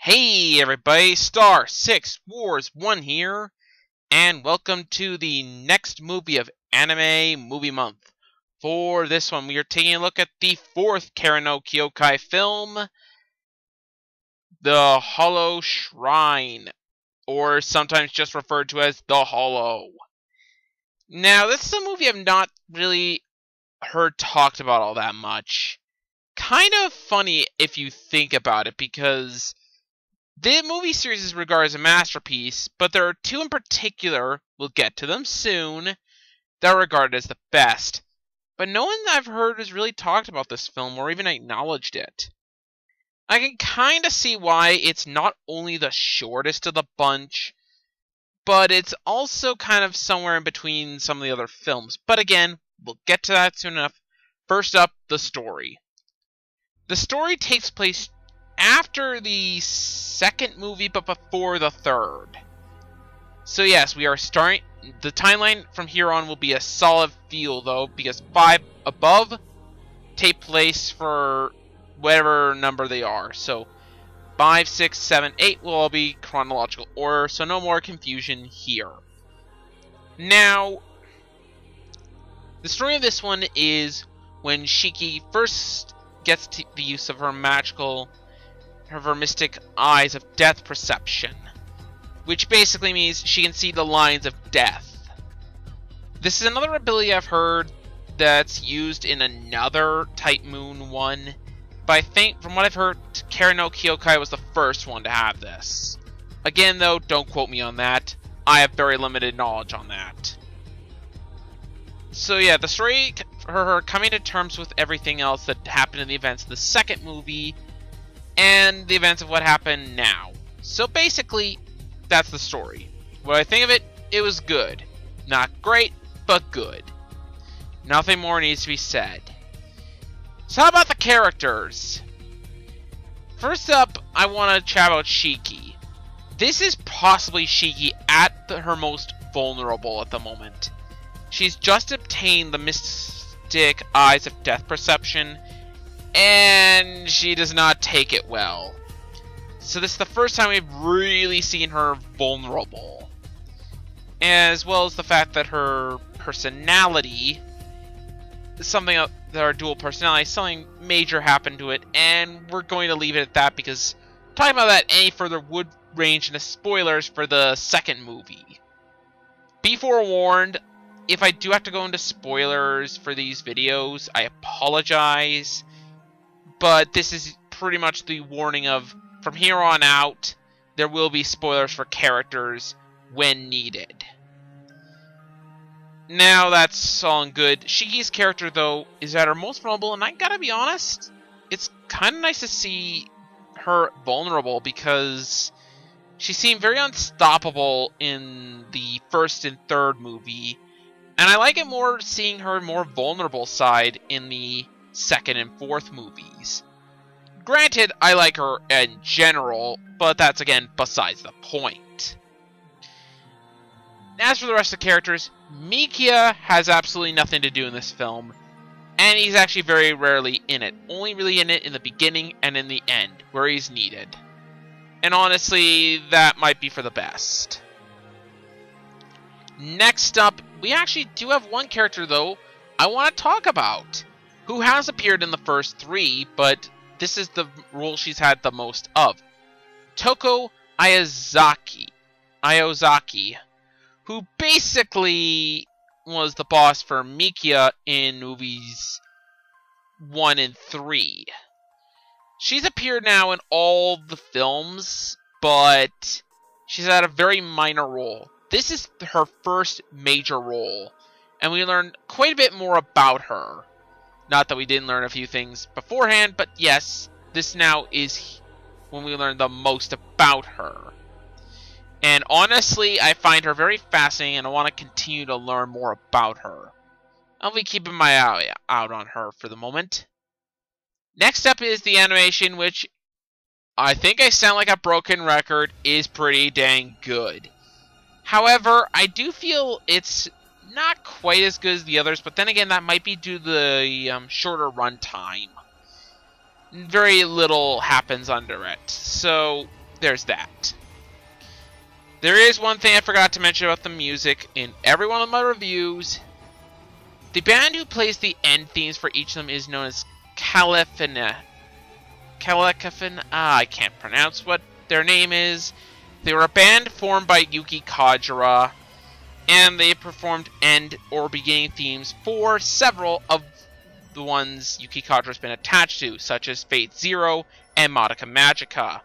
Hey everybody, Star 6 Wars 1 here, and welcome to the next movie of Anime Movie Month. For this one, we are taking a look at the fourth Garan Kyoukai film, The Hollow Shrine, or sometimes just referred to as The Hollow. Now, this is a movie I've not really heard talked about all that much. Kind of funny if you think about it, because the movie series is regarded as a masterpiece, but there are two in particular, we'll get to them soon, that are regarded as the best. But no one I've heard has really talked about this film or even acknowledged it. I can kind of see why it's not only the shortest of the bunch, but it's also kind of somewhere in between some of the other films. But again, we'll get to that soon enough. First up, the story. The story takes place after the second movie, but before the third. So yes, we are starting. The timeline from here on will be a solid feel, though, because 5 above take place for whatever number they are. So 5, 6, 7, 8 will all be chronological order, so no more confusion here. Now, the story of this one is when Shiki first gets to the use of her mystic eyes of death perception, which basically means she can see the lines of death. This is another ability I've heard that's used in another Type Moon one, but I think from what I've heard, Garan Kyoukai was the first one to have this. Again though, don't quote me on that. I have very limited knowledge on that. So yeah, the story, her coming to terms with everything else that happened in the events of the second movie, and the events of what happened now. So basically, that's the story. What I think of it, it was good. Not great, but good. Nothing more needs to be said. So how about the characters? First up, I want to chat about Shiki. This is possibly Shiki at her most vulnerable at the moment. She's just obtained the mystic eyes of death perception, and she does not take it well. So this is the first time we've really seen her vulnerable. As well as the fact that her personality, something that our dual personality, something major happened to it, and we're going to leave it at that because talking about that any further would range into spoilers for the second movie. Be forewarned, if I do have to go into spoilers for these videos, I apologize. But this is pretty much the warning of, from here on out, there will be spoilers for characters when needed. Now that's all and good. Shiki's character, though, is at her most vulnerable, and I gotta be honest, it's kind of nice to see her vulnerable because she seemed very unstoppable in the first and third movie, and I like it more seeing her more vulnerable side in the second and fourth movies. Granted, I like her in general, but that's again besides the point. As for the rest of the characters, Mikia has absolutely nothing to do in this film, and he's actually very rarely in it. Only really in it in the beginning and in the end, where he's needed. And honestly, that might be for the best. Next up, we actually do have one character, though, I want to talk about, who has appeared in the first 3, but this is the role she's had the most of. Toko Iozaki, who basically was the boss for Mikia in movies 1 and 3. She's appeared now in all the films, but she's had a very minor role. This is her first major role, and we learned quite a bit more about her. Not that we didn't learn a few things beforehand, but yes, this now is when we learn the most about her. And honestly, I find her very fascinating, and I want to continue to learn more about her. I'll be keeping my eye out on her for the moment. Next up is the animation, which I think I sound like a broken record, is pretty dang good. However, I do feel it's not quite as good as the others, but then again, that might be due to the shorter run time. Very little happens under it. So there's that. There is one thing I forgot to mention about the music in every one of my reviews. The band who plays the end themes for each of them is known as Kalefina. I can't pronounce what their name is. They were a band formed by Yuki Kajira, and they performed end or beginning themes for several of the ones Yuki Kajira's been attached to, such as Fate Zero and Madoka Magica.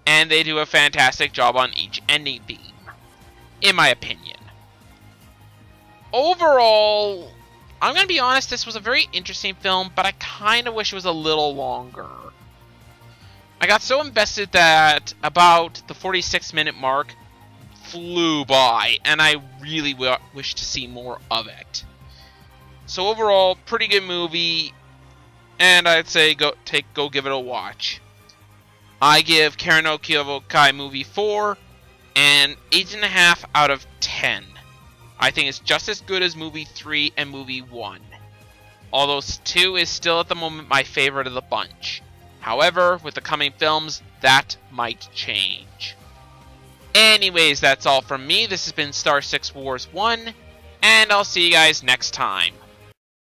And they do a fantastic job on each ending theme, in my opinion. Overall, I'm going to be honest, this was a very interesting film, but I kind of wish it was a little longer. I got so invested that about the 46-minute mark flew by, and I really wish to see more of it. So overall, pretty good movie, and I'd say go give it a watch. I give Garan no Kyoukai movie 4 and 8.5 out of 10. I think it's just as good as movie 3 and movie 1. Although 2 is still at the moment my favorite of the bunch. However, with the coming films, that might change. Anyways, that's all from me. This has been Star 6 Wars 1, and I'll see you guys next time.